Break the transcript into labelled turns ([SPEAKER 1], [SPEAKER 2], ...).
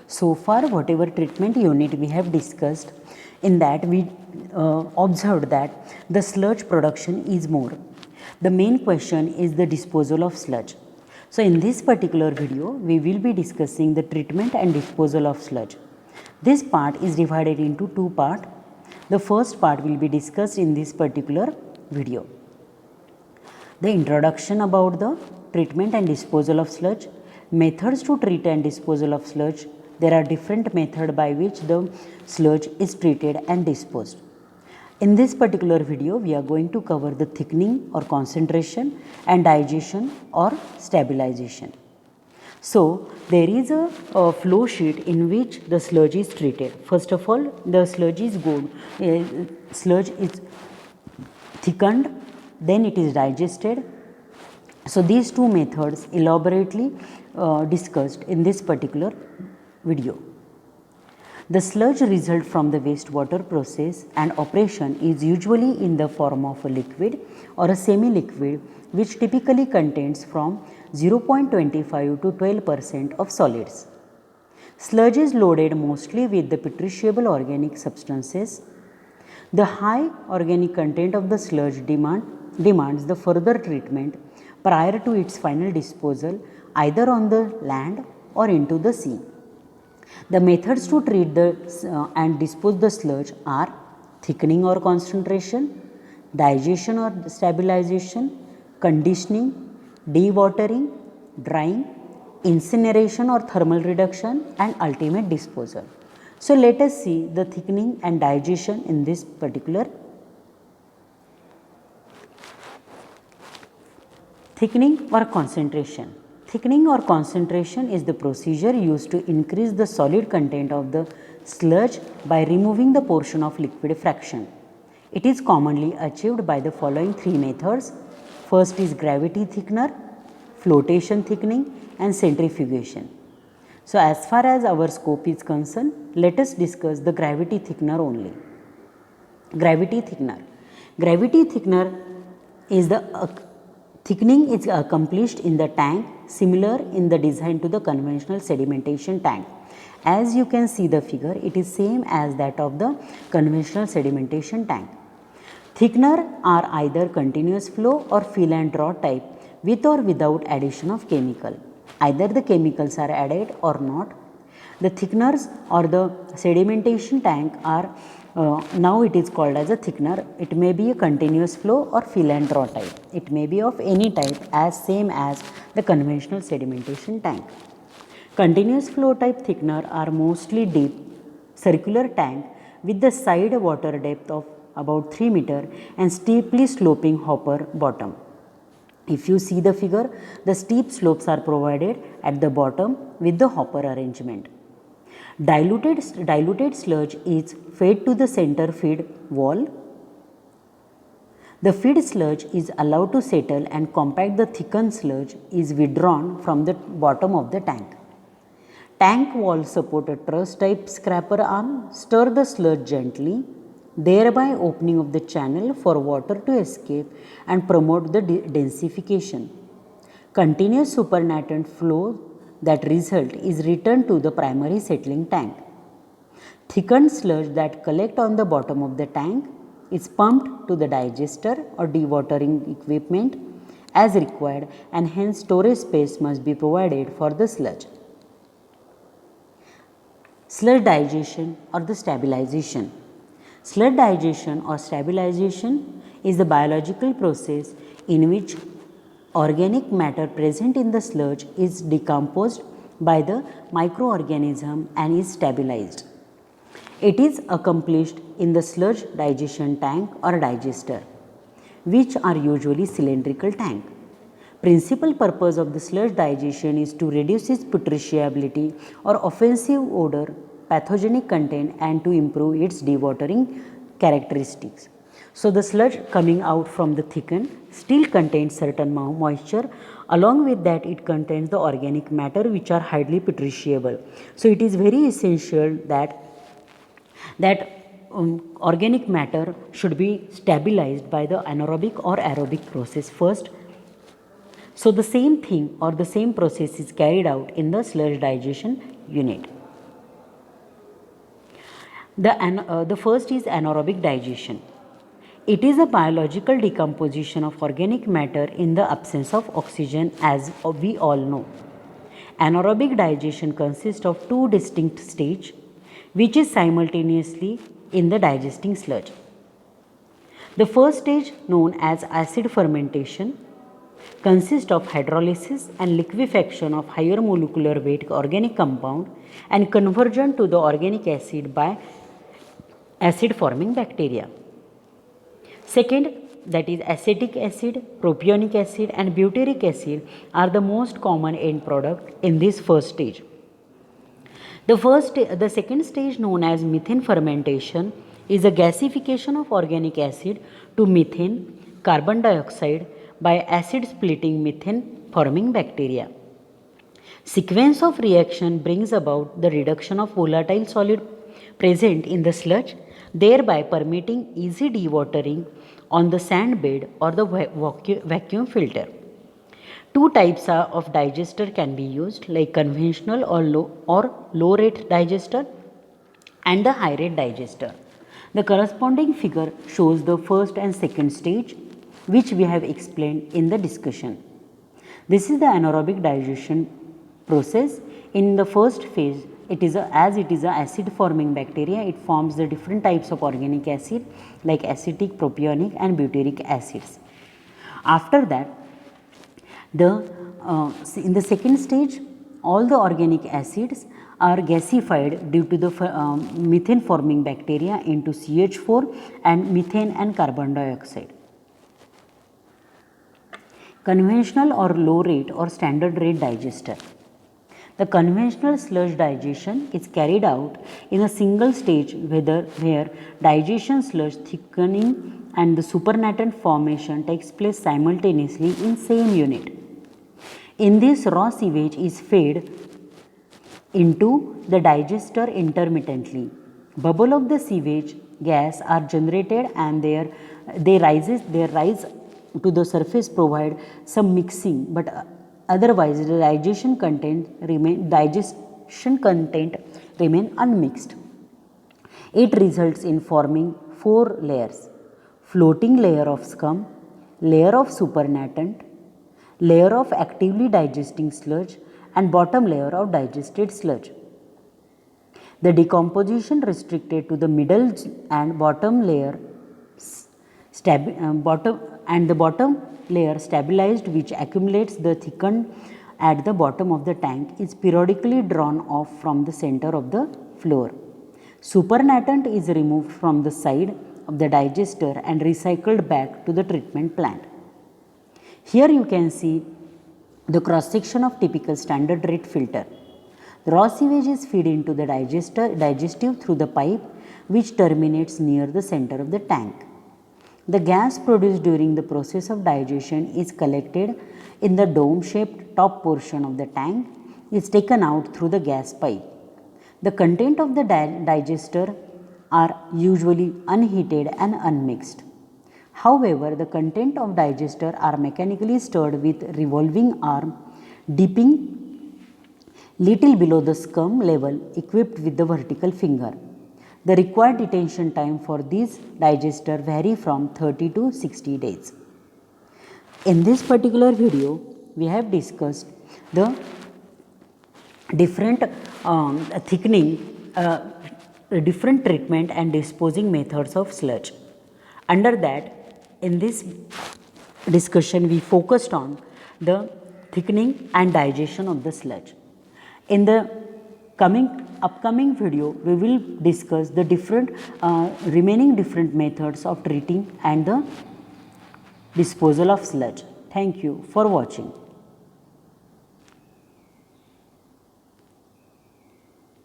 [SPEAKER 1] So far, whatever treatment unit we have discussed, in that we observed that the sludge production is more. The main question is the disposal of sludge. So in this particular video, we will be discussing the treatment and disposal of sludge. This part is divided into two parts. The first part will be discussed in this particular video. The introduction about the treatment and disposal of sludge, methods to treat and disposal of sludge. There are different methods by which the sludge is treated and disposed. In this particular video, we are going to cover the thickening or concentration and digestion or stabilization. So, there is a flow sheet in which the sludge is treated. First of all, the sludge is sludge is thickened, then it is digested. So, these two methods elaborately discussed in this particular video. The sludge result from the wastewater process and operation is usually in the form of a liquid or a semi-liquid, which typically contains from 0.25 to 12% of solids. Sludge is loaded mostly with the petrishable organic substances. The high organic content of the sludge demands the further treatment prior to its final disposal either on the land or into the sea. The methods to treat and dispose the sludge are thickening or concentration, digestion or stabilization, conditioning, dewatering, drying, incineration or thermal reduction, and ultimate disposal. So, let us see the thickening and digestion in this particular. Thickening or concentration. Thickening or concentration is the procedure used to increase the solid content of the sludge by removing the portion of liquid fraction. It is commonly achieved by the following three methods. First is gravity thickener, flotation thickening, and centrifugation. So, as far as our scope is concerned, let us discuss the gravity thickener only. Gravity thickener. Gravity thickener is the thickening is accomplished in the tank, similar in the design to the conventional sedimentation tank. As you can see the figure, it is same as that of the conventional sedimentation tank. Thickener are either continuous flow or fill and draw type with or without addition of chemical. Either the chemicals are added or not. The thickeners or the sedimentation tank are now it is called as a thickener. It may be a continuous flow or fill and draw type. It may be of any type as same as the conventional sedimentation tank. Continuous flow type thickener are mostly deep circular tank with the side water depth of about 3 meter and steeply sloping hopper bottom. If you see the figure, the steep slopes are provided at the bottom with the hopper arrangement. Diluted sludge is fed to the center feed wall. The feed sludge is allowed to settle and compact. The thickened sludge is withdrawn from the bottom of the tank. Tank wall support a truss type scraper arm. Stir the sludge gently, thereby opening of the channel for water to escape and promote the densification. Continuous supernatant flow that result is returned to the primary settling tank. Thickened sludge that collect on the bottom of the tank is pumped to the digester or dewatering equipment as required, and hence storage space must be provided for the sludge. Sludge digestion or the stabilization. Sludge digestion or stabilization is the biological process in which organic matter present in the sludge is decomposed by the microorganism and is stabilized. It is accomplished in the sludge digestion tank or digester, which are usually cylindrical tank. Principal purpose of the sludge digestion is to reduce its petrishability or offensive odor, pathogenic content, and to improve its dewatering characteristics. So, the sludge coming out from the thickened still contains certain moisture. Along with that, it contains the organic matter which are highly petrishable. So, it is very essential that organic matter should be stabilized by the anaerobic or aerobic process first. So the same thing or the same process is carried out in the sludge digestion unit. The first is anaerobic digestion. It is a biological decomposition of organic matter in the absence of oxygen, as we all know. Anaerobic digestion consists of two distinct stages which is simultaneously in the digesting sludge. The first stage, known as acid fermentation, consists of hydrolysis and liquefaction of higher molecular weight organic compound and conversion to the organic acid by acid forming bacteria. Second, that is acetic acid, propionic acid and butyric acid are the most common end product in this first stage. The second stage, known as methane fermentation, is a gasification of organic acid to methane, carbon dioxide by acid splitting methane forming bacteria. Sequence of reaction brings about the reduction of volatile solid present in the sludge, thereby permitting easy dewatering on the sand bed or the vacuum filter. Two types of digester can be used, like conventional or low rate digester and the high rate digester. The corresponding figure shows the first and second stage, which we have explained in the discussion. This is the anaerobic digestion process. In the first phase, as it is a acid forming bacteria, it forms the different types of organic acid like acetic, propionic and butyric acids. After that, in the second stage, all the organic acids are gasified due to the methane forming bacteria into CH4 and methane and carbon dioxide. Conventional or low rate or standard rate digester. The conventional sludge digestion is carried out in a single stage where digestion sludge thickening and the supernatant formation takes place simultaneously in same unit. In this, raw sewage is fed into the digester intermittently. Bubble of the sewage gas are generated and they rise to the surface, provide some mixing, but otherwise the digestion content remain unmixed. It results in forming four layers: floating layer of scum, layer of supernatant, layer of actively digesting sludge and bottom layer of digested sludge. The decomposition restricted to the middle and bottom layer the bottom layer stabilized, which accumulates the thickened at the bottom of the tank, is periodically drawn off from the center of the floor. Supernatant is removed from the side of the digester and recycled back to the treatment plant. Here you can see the cross section of typical standard rate filter. The raw sewage is fed into the digestive through the pipe which terminates near the center of the tank. The gas produced during the process of digestion is collected in the dome-shaped top portion of the tank, is taken out through the gas pipe. The content of the digester are usually unheated and unmixed. However, the content of digester are mechanically stirred with revolving arm, dipping little below the scum level, equipped with the vertical finger. The required detention time for these digester vary from 30 to 60 days. In this particular video, we have discussed the different different treatment and disposing methods of sludge. Under that, in this discussion, we focused on the thickening and digestion of the sludge. In the upcoming video, we will discuss the remaining different methods of treating and the disposal of sludge. Thank you for watching.